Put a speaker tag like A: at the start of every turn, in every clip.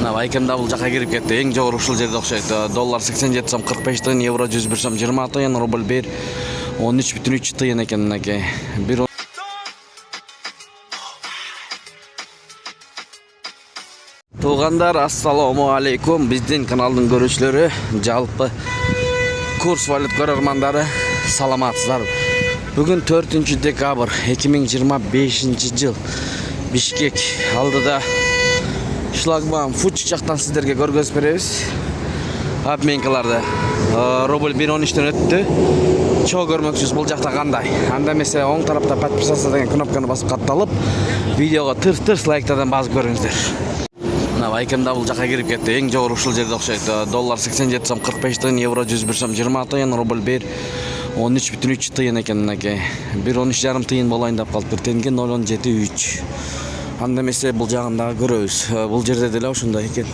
A: Мына байкемда бул жака кирип кетти. Эң жогору ушул жерде окшойт. Доллар 87 сом 45 тыйын, евро 101 сом 20 тыйын, рубль 1 13,3 тыйын экен мынакей. Туугандар, ассаламу алейкум. Биздин каналдын көрүүчүлөрү, жалпы курс валют көрөрмандары, саламатсыздар. Бүгүн 4 декабрь 2025 жыл. Бишкек алдыда шлагбаум фуч жактан сиздерге көргөзүп беребиз. Обменкаларды. Рубль 1.13төн өттү. Чоо көрмөкчүсүз бул жакта кандай? Анда эмесе оң тарапта подписаться деген кнопканы басып катталып, видеого тырс лайктардан басып көрүңүздөр. Мына байкемда бул жака кирип кетти. Эң жогору ушул жерде окшойт. Доллар 87 сом 45 тыйын, евро 101 сом 20 тыйын, рубль 1 13,3 тыйын экен мынакей. 1.13,5 тыйын болайын деп калып, 1 тенге 0.73. Анда эмесе бул жагында көрөбүз. Бул жерде деле ошондой экен.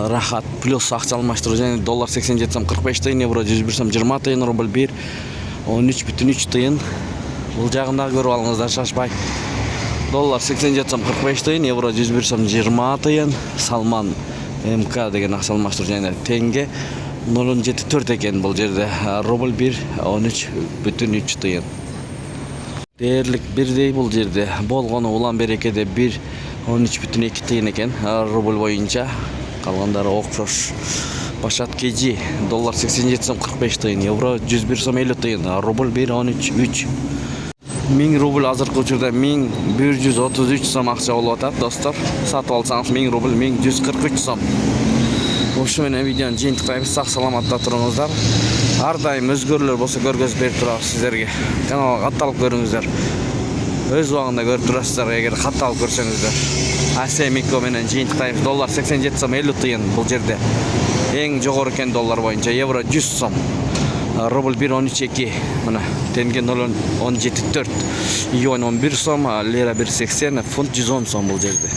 A: Рахат плюс акча алмаштыруу жана доллар 87 сом 45 тыйын, евро 101 сом 20 тыйын, рубль 1 13,3 тыйын. Бул жагында көрүп алыңыздар, шашпай. Доллар 87 сом 45 тыйын, евро 101 сом 20 тыйын, Салман МК деген акча алмаштыруу жана тенге 0.74 экен бул жерде. Рубль 1 13,3 тыйын. Дээрлик бирдей бул жерде. Болгону улам берекеде 1 13,2 тыйын экен. Рубль боюнча калгандары окшош. Башат кежи доллар 87 сом 45 тыйын, евро 101 сом 50 тыйын, рубль 1 13,3. 1000 рубль азыркы учурда 1133 сом акча болуп атат, достор. Сатып алсаңыз 1000 рубль 1143 сом. Ошо менен видеону жыйынтыктайбыз. Сак саламатта туруңуздар. Ар дайым өзгөрүүлөр болсо көргөзүп берип турабыз сиздерге. Каналга катталып көрүңүздөр. Өз убагында көрүп турасыздар эгер катталып көрсөңүздөр. Асемико менен жыйынтыктайбыз. Доллар 87 сом 50 тыйын бул жерде. Эң жогору экен доллар боюнча, евро 100 сом. Рубль 1.13,2, мына тенге 0.74, юань 11 сом, лира 1.80, фунт 110 сом бул жерде.